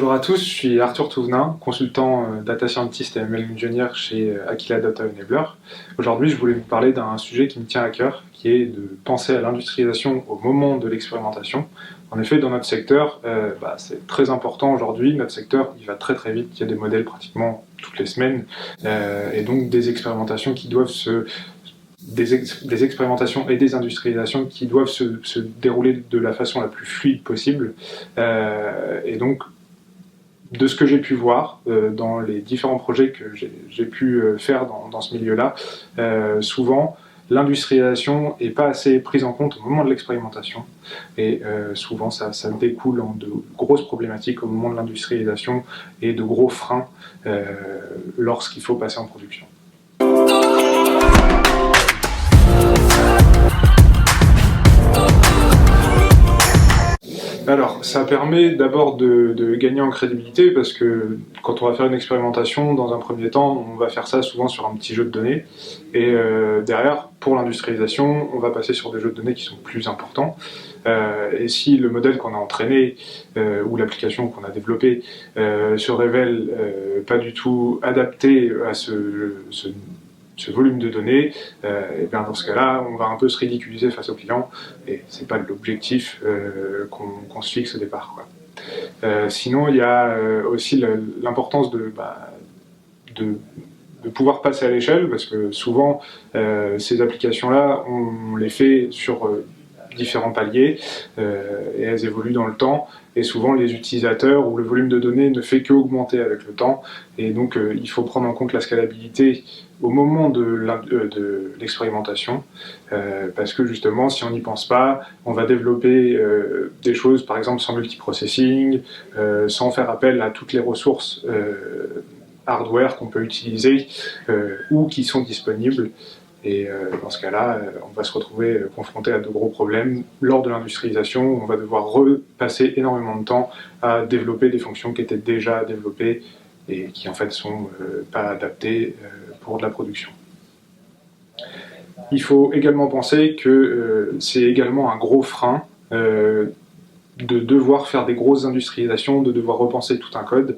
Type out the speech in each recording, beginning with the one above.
Bonjour à tous, je suis Arthur Touvenin, consultant Data Scientist et ML Engineer chez Aquila Data Enabler. Aujourd'hui, je voulais vous parler d'un sujet qui me tient à cœur, qui est de penser à l'industrialisation au moment de l'expérimentation. En effet, dans notre secteur, c'est très important aujourd'hui. Notre secteur, il va très très vite, il y a des modèles pratiquement toutes les semaines, et donc des expérimentations qui doivent des expérimentations et des industrialisations qui doivent se dérouler de la façon la plus fluide possible. Et donc, de ce que j'ai pu voir dans les différents projets que j'ai pu faire dans ce milieu-là, souvent l'industrialisation n'est pas assez prise en compte au moment de l'expérimentation et souvent ça découle en de grosses problématiques au moment de l'industrialisation et de gros freins lorsqu'il faut passer en production. Alors, ça permet d'abord de gagner en crédibilité parce que quand on va faire une expérimentation, dans un premier temps, on va faire ça souvent sur un petit jeu de données et derrière, pour l'industrialisation, on va passer sur des jeux de données qui sont plus importants. Et si le modèle qu'on a entraîné ou l'application qu'on a développée se révèle pas du tout adapté à ce volume de données, et bien dans ce cas-là, on va un peu se ridiculiser face au client, et c'est pas l'objectif qu'on se fixe au départ, quoi. Sinon, il y a aussi l'importance de pouvoir passer à l'échelle, parce que souvent, ces applications-là, on les fait sur différents paliers, et elles évoluent dans le temps, et souvent les utilisateurs ou le volume de données ne fait qu'augmenter avec le temps, et donc il faut prendre en compte la scalabilité au moment de l'expérimentation, parce que justement, si on n'y pense pas, on va développer des choses, par exemple sans multiprocessing, sans faire appel à toutes les ressources hardware qu'on peut utiliser ou qui sont disponibles. Et dans ce cas-là, on va se retrouver confronté à de gros problèmes lors de l'industrialisation, où on va devoir repasser énormément de temps à développer des fonctions qui étaient déjà développées et qui en fait sont pas adaptées pour de la production. Il faut également penser que c'est également un gros frein de devoir faire des grosses industrialisations, de devoir repenser tout un code,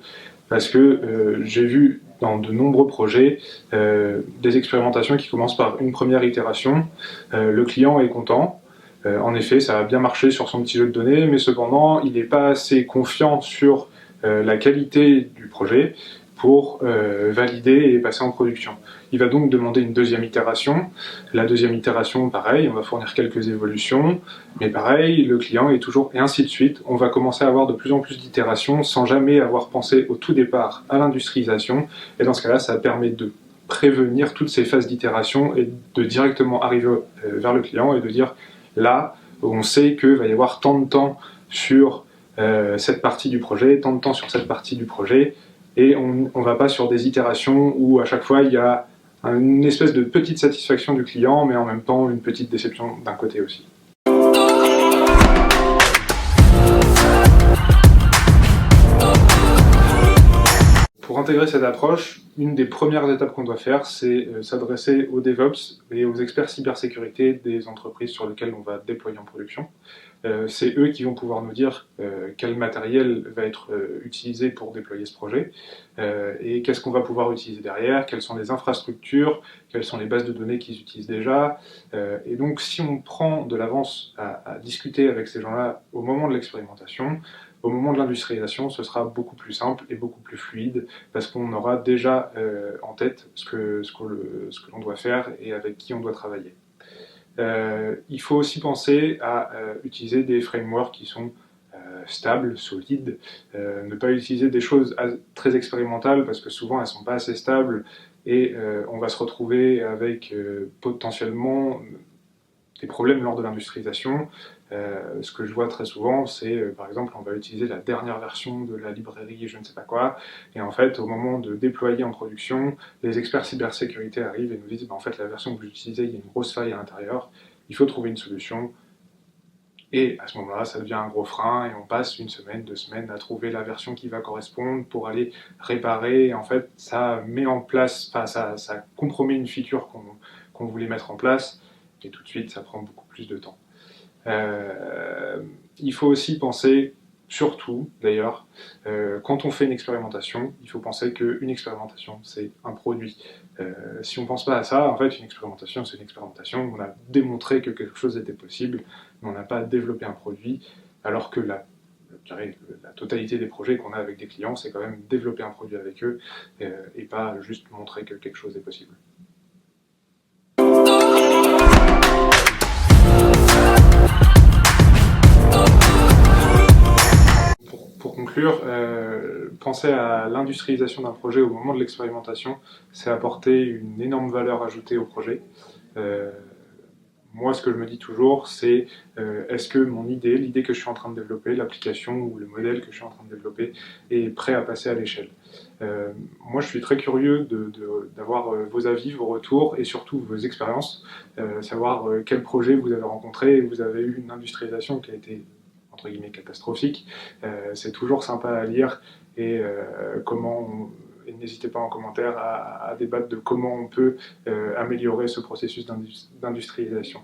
parce que j'ai vu dans de nombreux projets des expérimentations qui commencent par une première itération, le client est content, en effet ça a bien marché sur son petit jeu de données, mais cependant il n'est pas assez confiant sur la qualité du projet pour valider et passer en production. Il va donc demander une deuxième itération. La deuxième itération, pareil, on va fournir quelques évolutions, mais pareil, le client est toujours, et ainsi de suite. On va commencer à avoir de plus en plus d'itérations sans jamais avoir pensé au tout départ à l'industrialisation, et dans ce cas-là, ça permet de prévenir toutes ces phases d'itération et de directement arriver vers le client et de dire, là, on sait qu'il va y avoir tant de temps sur cette partie du projet, tant de temps sur cette partie du projet, et on ne va pas sur des itérations où à chaque fois il y a une espèce de petite satisfaction du client, mais en même temps une petite déception d'un côté aussi. Pour intégrer cette approche, une des premières étapes qu'on doit faire, c'est s'adresser aux DevOps et aux experts cybersécurité des entreprises sur lesquelles on va déployer en production. C'est eux qui vont pouvoir nous dire quel matériel va être utilisé pour déployer ce projet et qu'est-ce qu'on va pouvoir utiliser derrière, quelles sont les infrastructures, quelles sont les bases de données qu'ils utilisent déjà. Et donc si on prend de l'avance à discuter avec ces gens-là au moment de l'expérimentation, au moment de l'industrialisation, ce sera beaucoup plus simple et beaucoup plus fluide parce qu'on aura déjà en tête ce que l'on doit faire et avec qui on doit travailler. Il faut aussi penser à utiliser des frameworks qui sont stables, solides, ne pas utiliser des choses très expérimentales parce que souvent elles ne sont pas assez stables et on va se retrouver avec potentiellement des problèmes lors de l'industrialisation. Ce que je vois très souvent, c'est par exemple on va utiliser la dernière version de la librairie je ne sais pas quoi, et en fait au moment de déployer en production, les experts cybersécurité arrivent et nous disent en fait la version que vous utilisez, il y a une grosse faille à l'intérieur, il faut trouver une solution. Et à ce moment-là, ça devient un gros frein et on passe une semaine, 2 semaines à trouver la version qui va correspondre pour aller réparer. Et en fait, ça met en place, enfin, ça compromet une feature qu'on voulait mettre en place et tout de suite, ça prend beaucoup plus de temps. Il faut aussi penser surtout, d'ailleurs, quand on fait une expérimentation, il faut penser qu'une expérimentation, c'est un produit. Si on ne pense pas à ça, en fait, une expérimentation, c'est une expérimentation. On a démontré que quelque chose était possible, mais on n'a pas développé un produit, alors que je dirais, la totalité des projets qu'on a avec des clients, c'est quand même développer un produit avec eux, et pas juste montrer que quelque chose est possible. Pour conclure, penser à l'industrialisation d'un projet au moment de l'expérimentation, c'est apporter une énorme valeur ajoutée au projet. Euh, Moi, ce que je me dis toujours, c'est est-ce que mon idée, l'idée que je suis en train de développer, l'application ou le modèle que je suis en train de développer, est prêt à passer à l'échelle. Moi, je suis très curieux d'avoir vos avis, vos retours et surtout vos expériences, savoir quel projet vous avez rencontré et vous avez eu une industrialisation qui a été entre guillemets catastrophique. C'est toujours sympa à lire et et n'hésitez pas en commentaire à débattre de comment on peut améliorer ce processus d'industrialisation.